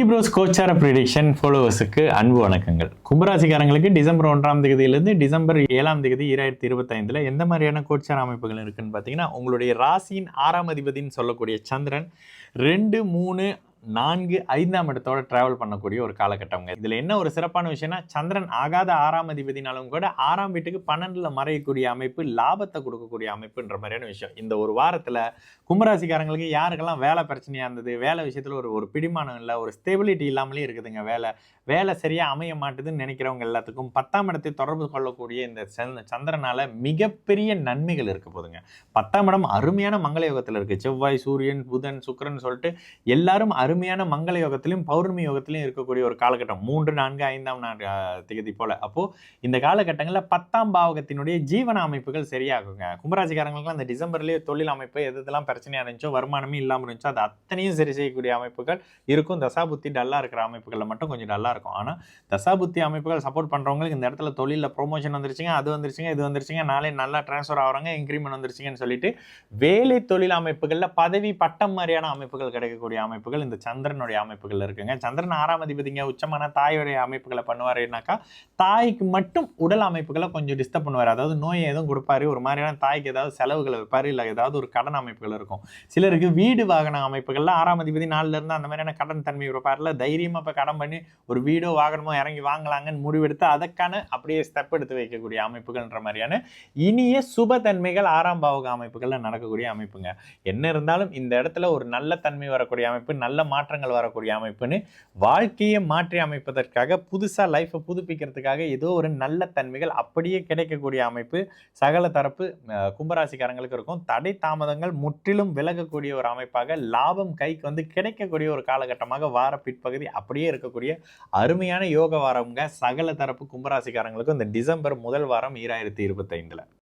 Pros கோச்சார prediction ஃபாலோவர்ஸுக்கு அன்பு வணக்கங்கள். கும்பராசிக்காரங்களுக்கு டிசம்பர் 1ஆம் தேதியிலிருந்து டிசம்பர் 7ஆம் தேதி 2025 எந்த மாதிரியான கோச்சார அமைப்புகள் இருக்குன்னு பார்த்தீங்கன்னா, உங்களுடைய ராசியின் 6ஆம் அதிபதினு சொல்லக்கூடிய சந்திரன் 2, 3, 4, 5ஆம் இடத்தோட டிராவல் பண்ணக்கூடிய ஒரு காலகட்டம்ங்க. இதுல என்ன ஒரு சிறப்பான விஷயம்னா, சந்திரன் ஆகாத 6ஆம் அதிபதினாலும் கூட 6ஆம் வீட்டுக்கு 12ல மறையக்கூடிய அமைப்பு, லாபத்தை கொடுக்கக்கூடிய அமைப்புன்ற மாதிரியான விஷயம். இந்த ஒரு வாரத்துல கும்பராசிக்காரங்களுக்கு யாருக்கெல்லாம் வேலை பிரச்சனையா இருந்தது, வேலை விஷயத்துல ஒரு பிடிமானம் இல்லை, ஒரு ஸ்டெபிலிட்டி இல்லாமலே இருக்குதுங்க, வேலை சரியா அமைய மாட்டுதுன்னு நினைக்கிறவங்க எல்லாத்துக்கும் 10ஆம் இடத்தை தொடர்பு கொள்ளக்கூடிய இந்த சந்திரனால மிகப்பெரிய நன்மைகள் இருக்க போதுங்க. 10ஆம் இடம் அருமையான மங்கள யோகத்துல இருக்கு. செவ்வாய், சூரியன், புதன், சுக்கிரன் சொல்லிட்டு எல்லாரும் அருமையான மங்கள யோகத்திலும் பௌர்ணமி யோகத்திலும் இருக்கக்கூடிய ஒரு காலகட்டம். 3, 4, 5ஆம் திகதி போல. அப்போ இந்த காலகட்டங்களில் 10ஆம் பாவகத்தினுடைய ஜீவன அமைப்புகள் சரியாகுங்க. கும்பராசிக்காரங்களுக்குலாம் அந்த டிசம்பர்லேயே தொழில் அமைப்பு எதெல்லாம் பிரச்சனையா இருந்துச்சோ, வருமானமே இல்லாமல் இருந்துச்சோ, அது அத்தனையும் சரி செய்யக்கூடிய அமைப்புகள் இருக்கும். தசாபுத்தி டல்லா இருக்கிற அமைப்புகளில் மட்டும் கொஞ்சம் டல்லா இருக்கும். ஆனால் தசாபுத்தி அமைப்புகள் சப்போர்ட் பண்றவங்களுக்கு இந்த இடத்துல தொழிலில் ப்ரொமோஷன் வந்துருச்சுங்க, அது வந்துருச்சுங்க, இது வந்துருச்சுங்க, நாளை நல்லா டிரான்ஸ்ஃபர் ஆகிறாங்க, இன்க்ரிமெண்ட் வந்துருச்சுங்கன்னு சொல்லிட்டு வேலை தொழில் அமைப்புகளில் பதவி பட்டம் மாதிரியான அமைப்புகள் கிடைக்கக்கூடிய அமைப்புகள் இந்த சந்திரனுடைய அமைப்புகள் இருக்குங்க. சந்திரன் 6ஆம் அதிபதிங்க, உச்சமான தாயுடைய அமைப்புகளை பண்ணுவாருனாக்கா, தாய்க்கு மட்டும் உடல் அமைப்புகளை கொஞ்சம் டிஸ்டர்ப் பண்ணுவார். அதாவது நோயை எதுவும் கொடுப்பாரு, ஒரு மாதிரியான தாய்க்கு ஏதாவது செலவுகளை வைப்பாரு, இல்லை ஏதாவது ஒரு கடன் அமைப்புகள் இருக்கும். சிலருக்கு வீடு வாகன அமைப்புகள்ல 6ஆம் அதிபதி 4ல இருந்து அந்த மாதிரியான கடன் தன்மை இருப்பார்ல, தைரியமா இப்ப கடன் பண்ணி ஒரு வீடோ வாகனமோ இறங்கி வாங்கலாங்கன்னு முடிவெடுத்து அதற்கான அப்படியே ஸ்டெப் எடுத்து வைக்கக்கூடிய அமைப்புகள்ன்ற மாதிரியான இனிய சுப தன்மைகள் 6ஆம் பாவக அமைப்புகள்ல நடக்கக்கூடிய அமைப்புங்க. என்ன இருந்தாலும் இந்த இடத்துல ஒரு நல்ல தன்மை வரக்கூடிய அமைப்பு, நல்ல மாற்றங்கள் வரக்கூடிய அமைப்புன்னு வாழ்க்கையை மாற்றி அமைப்பதற்காக, புதுசா லைஃபை புதுப்பிக்கிறதுக்காக ஏதோ ஒரு நல்ல தன்மைகள் அப்படியே கிடைக்கக்கூடிய அமைப்பு சகல தரப்பு கும்பராசிக்காரங்களுக்கு இருக்கும். தடை தாமதங்கள் முற்றிலும் விலகக்கூடிய ஒரு அமைப்பாக, லாபம் கைக்கு வந்து கிடைக்கக்கூடிய ஒரு காலகட்டமாக வார பிற்பகுதி அப்படியே இருக்கக்கூடிய அருமையான யோக வாரம்ங்க. சகல தரப்பு கும்பராசிக்காரங்களுக்கும் இந்த டிசம்பர் முதல் வாரம் 2025